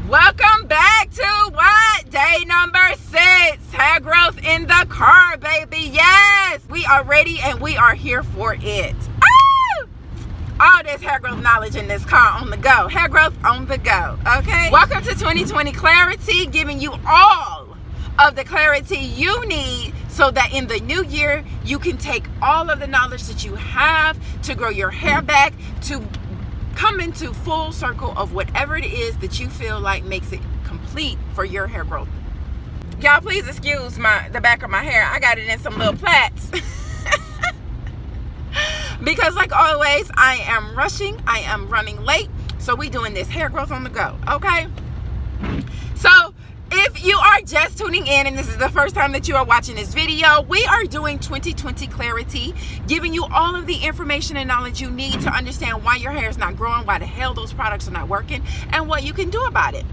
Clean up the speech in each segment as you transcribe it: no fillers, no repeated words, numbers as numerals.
Welcome back to what? Day number 6. Hair growth in the car, baby. Yes, we are ready and we are here for it. All this hair growth knowledge in this car on the go. Hair growth on the go, okay? Welcome to 2020 Clarity, giving you all of the clarity you need so that in the new year, you can take all of the knowledge that you have to grow your hair back, to come into full circle of whatever it is that you feel like makes it complete for your hair growth. Y'all, please excuse the back of my hair. I got it in some little plaits. Because like always, I am rushing. I am running late. So we doing this hair growth on the go, okay? So if you are just tuning in and this is the first time that you are watching this video, we are doing 2020 Clarity, giving you all of the information and knowledge you need to understand why your hair is not growing, why the hell those products are not working, and what you can do about it.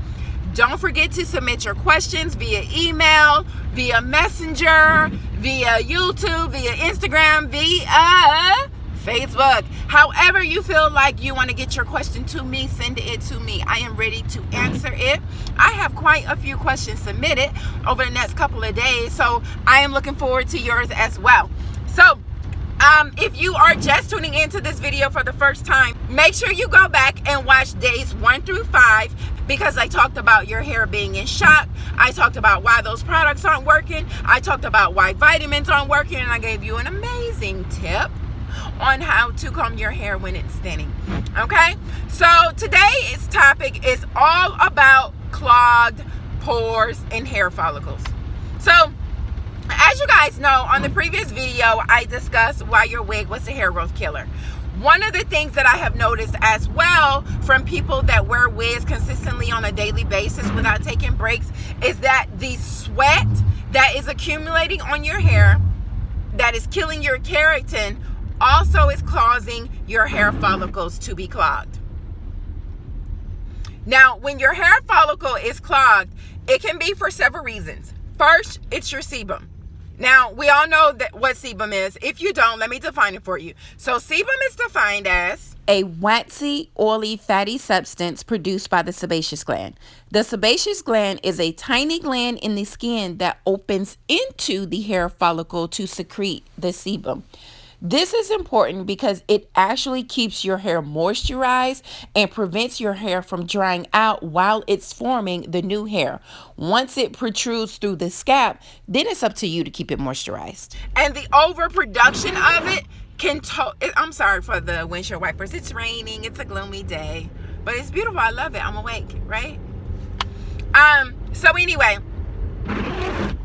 Don't forget to submit your questions via email, via Messenger, via YouTube, via Instagram, via Facebook. However you feel like you want to get your question to me, send it to me. I am ready to answer it. I have quite a few questions submitted over the next couple of days, so I am looking forward to yours as well. So if you are just tuning into this video for the first time, make sure you go back and watch days 1 through 5, because I talked about your hair being in shock. I talked about why those products aren't working. I talked about why vitamins aren't working, and I gave you an amazing tip on how to comb your hair when it's thinning. Okay, so today's topic is all about clogged pores and hair follicles. So as you guys know, on the previous video I discussed why your wig was a hair growth killer. One of the things that I have noticed as well from people that wear wigs consistently on a daily basis without taking breaks is that the sweat that is accumulating on your hair, that is killing your keratin, also is causing your hair follicles to be clogged. Now, when your hair follicle is clogged, it can be for several reasons. First, it's your sebum. Now, we all know that what sebum is. If you don't, let me define it for you. So sebum is defined as a waxy, oily, fatty substance produced by the sebaceous gland. The sebaceous gland is a tiny gland in the skin that opens into the hair follicle to secrete the sebum. This is important because it actually keeps your hair moisturized and prevents your hair from drying out while it's forming the new hair. Once it protrudes through the scalp, then it's up to you to keep it moisturized. And the overproduction of it can I'm sorry for the windshield wipers. It's raining. It's a gloomy day, but it's beautiful. I love it. I'm awake, right? So anyway,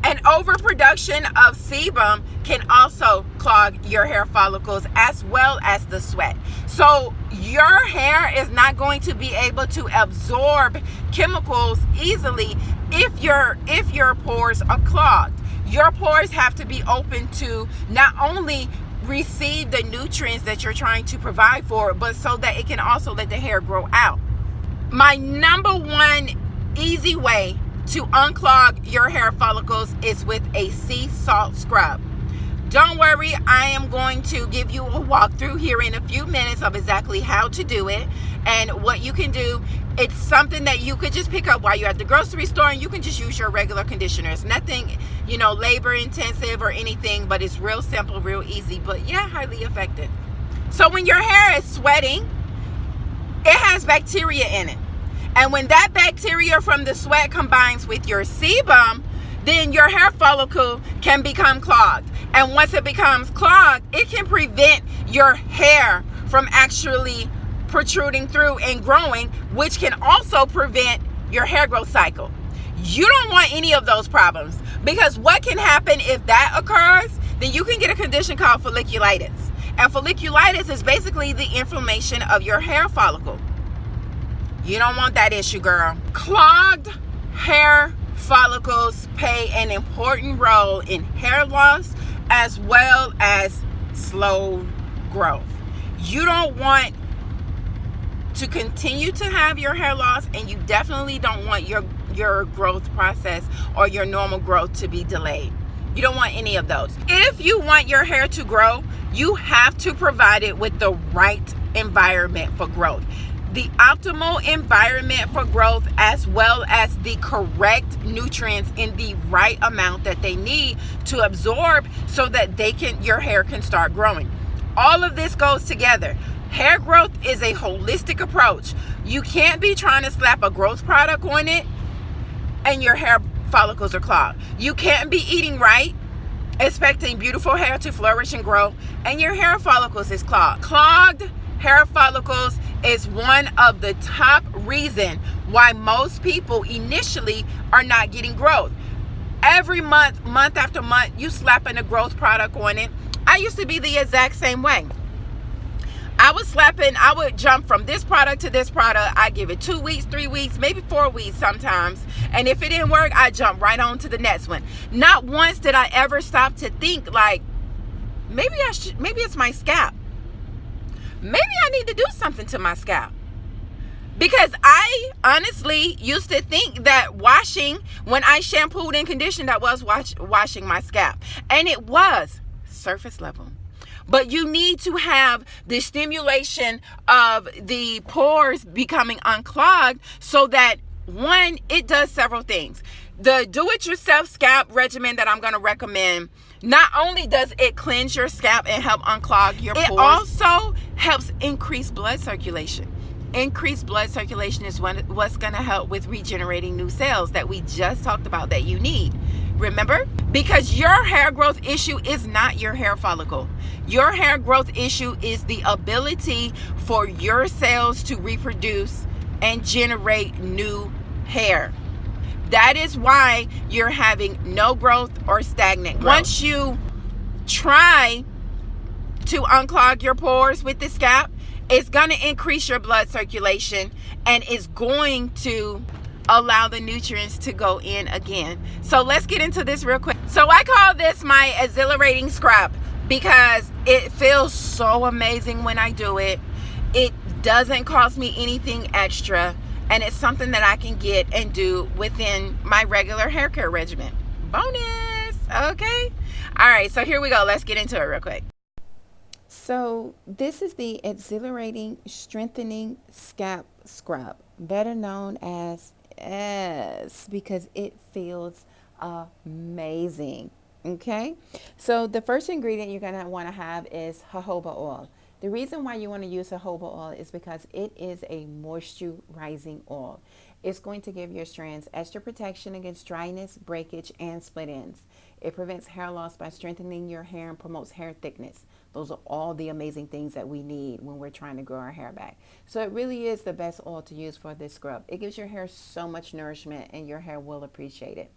an overproduction of sebum can also clog your hair follicles as well as the sweat. So your hair is not going to be able to absorb chemicals easily if your pores are clogged. Your pores have to be open to not only receive the nutrients that you're trying to provide for, but so that it can also let the hair grow out. My number one easy way to unclog your hair follicles is with a sea salt scrub. Don't worry, I am going to give you a walkthrough here in a few minutes of exactly how to do it and what you can do. It's something that you could just pick up while you're at the grocery store, and you can just use your regular conditioner. It's nothing, labor intensive or anything, but it's real simple, real easy, but yeah, highly effective. So when your hair is sweating, it has bacteria in it. And when that bacteria from the sweat combines with your sebum, then your hair follicle can become clogged. And once it becomes clogged, it can prevent your hair from actually protruding through and growing, which can also prevent your hair growth cycle. You don't want any of those problems, because what can happen if that occurs, then you can get a condition called folliculitis. And folliculitis is basically the inflammation of your hair follicle. You don't want that issue, girl. Clogged hair follicles play an important role in hair loss as well as slow growth. You don't want to continue to have your hair loss, and you definitely don't want your growth process or your normal growth to be delayed. You don't want any of those. If you want your hair to grow, you have to provide it with the right environment for growth. the optimal environment for growth, as well as the correct nutrients in the right amount that they need to absorb so that your hair can start growing. All of this goes together. Hair growth is a holistic approach. You can't be trying to slap a growth product on it and your hair follicles are clogged. You can't be eating right, expecting beautiful hair to flourish and grow, and your hair follicles is clogged. Clogged hair follicles is one of the top reasons why most people initially are not getting growth. Every month after month, you slapping a growth product on it. I used to be the exact same way. I would jump from this product to this product. I give it 2 weeks, 3 weeks, maybe 4 weeks sometimes. And if it didn't work, I jump right on to the next one. Not once did I ever stop to think like, maybe it's my scalp. Maybe I need to do something to my scalp. Because I honestly used to think that when I shampooed and conditioned, that was washing my scalp. And it was surface level. But you need to have the stimulation of the pores becoming unclogged so that, one, it does several things. The do-it-yourself scalp regimen that I'm going to recommend, not only does it cleanse your scalp and help unclog your pores, it also helps increase blood circulation. Increased blood circulation is what's going to help with regenerating new cells that we just talked about that you need. Remember? Because your hair growth issue is not your hair follicle. Your hair growth issue is the ability for your cells to reproduce and generate new hair. That is why you're having no growth or stagnant growth. Once you try to unclog your pores with the scalp, it's going to increase your blood circulation and it's going to allow the nutrients to go in again. So let's get into this real quick. So I call this my exhilarating scrub because it feels so amazing when I do it. It doesn't cost me anything extra, and it's something that I can get and do within my regular hair care regimen. Bonus. Okay. All right. So here we go. Let's get into it real quick. So this is the Exhilarating Strengthening Scalp Scrub, better known as because it feels amazing. Okay, so the first ingredient you're going to want to have is jojoba oil. The reason why you want to use jojoba oil is because it is a moisturizing oil. It's going to give your strands extra protection against dryness, breakage, and split ends. It prevents hair loss by strengthening your hair and promotes hair thickness. Those are all the amazing things that we need when we're trying to grow our hair back. So it really is the best oil to use for this scrub. It gives your hair so much nourishment and your hair will appreciate it.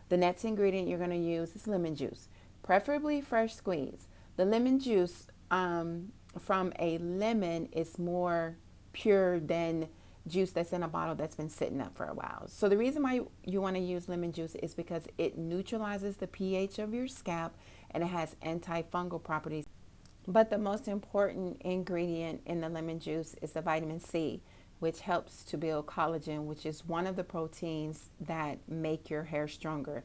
The next ingredient you're going to use is lemon juice, preferably fresh squeezed. The lemon juice from a lemon is more pure than juice that's in a bottle that's been sitting up for a while. So the reason why you want to use lemon juice is because it neutralizes the pH of your scalp and it has antifungal properties. But the most important ingredient in the lemon juice is the vitamin C, which helps to build collagen, which is one of the proteins that make your hair stronger.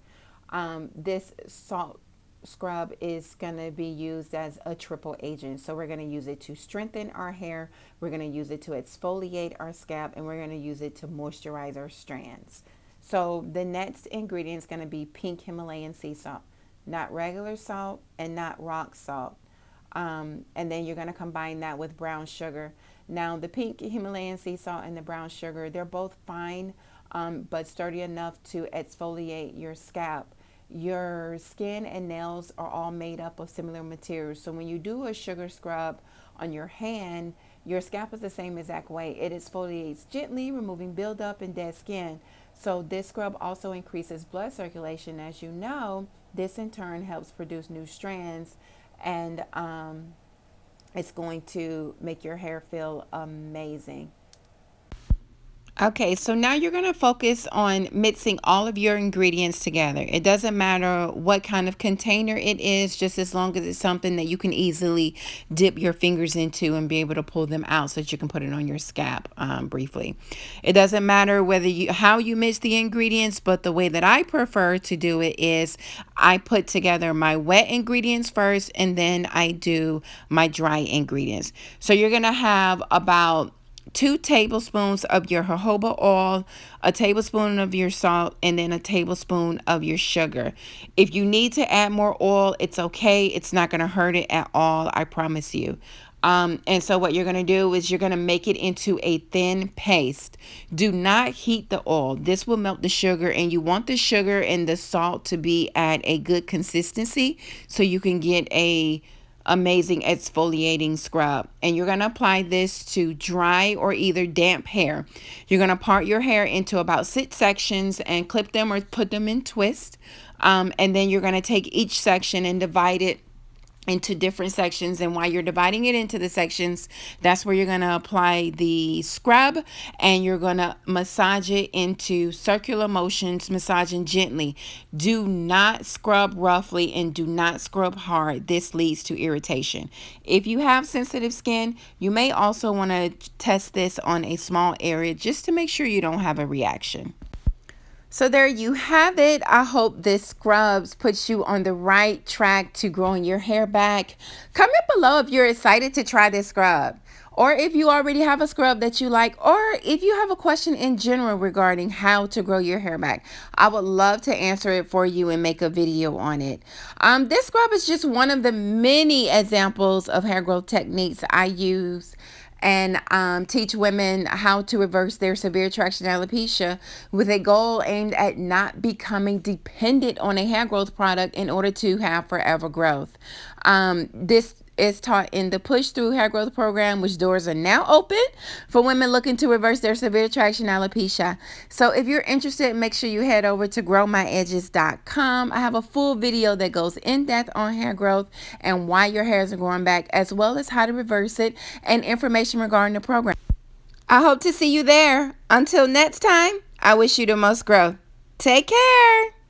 This salt scrub is going to be used as a triple agent. So we're going to use it to strengthen our hair, we're going to use it to exfoliate our scalp, and we're going to use it to moisturize our strands. So the next ingredient is going to be pink Himalayan sea salt, not regular salt and not rock salt. And then you're going to combine that with brown sugar. Now the pink Himalayan sea salt and the brown sugar, they're both fine, but sturdy enough to exfoliate your scalp. Your skin and nails are all made up of similar materials. So when you do a sugar scrub on your hand, your scalp is the same exact way. It exfoliates gently, removing buildup and dead skin. So this scrub also increases blood circulation. As you know, this in turn helps produce new strands, and it's going to make your hair feel amazing. Okay, so now you're going to focus on mixing all of your ingredients together. It doesn't matter what kind of container it is, just as long as it's something that you can easily dip your fingers into and be able to pull them out so that you can put it on your scalp briefly. It doesn't matter how you mix the ingredients, but the way that I prefer to do it is I put together my wet ingredients first, and then I do my dry ingredients. So you're going to have about 2 tablespoons of your jojoba oil, a tablespoon of your salt, and then a tablespoon of your sugar. If you need to add more oil, it's okay. It's not going to hurt it at all, I promise you. And so what you're going to do is you're going to make it into a thin paste. Do not heat the oil. This will melt the sugar, and you want the sugar and the salt to be at a good consistency so you can get a amazing exfoliating scrub. And you're going to apply this to dry or either damp hair. You're going to part your hair into about 6 sections and clip them or put them in twists. And then you're going to take each section and divide it into different sections, and while you're dividing it into the sections, that's where you're going to apply the scrub, and you're going to massage it into circular motions, massaging gently. Do not scrub roughly and do not scrub hard. This leads to irritation. If you have sensitive skin, you may also want to test this on a small area just to make sure you don't have a reaction. So there you have it. I hope this scrubs puts you on the right track to growing your hair back. Comment below if you're excited to try this scrub, or if you already have a scrub that you like, or if you have a question in general regarding how to grow your hair back. I would love to answer it for you and make a video on it. This scrub is just one of the many examples of hair growth techniques I use and teach women how to reverse their severe traction alopecia with a goal aimed at not becoming dependent on a hair growth product in order to have forever growth. This is taught in the Push Through Hair Growth Program, which doors are now open for women looking to reverse their severe traction alopecia. So if you're interested, make sure you head over to growmyedges.com. I have a full video that goes in depth on hair growth and why your hairs are growing back, as well as how to reverse it and information regarding the program. I hope to see you there. Until next time, I wish you the most growth. Take care.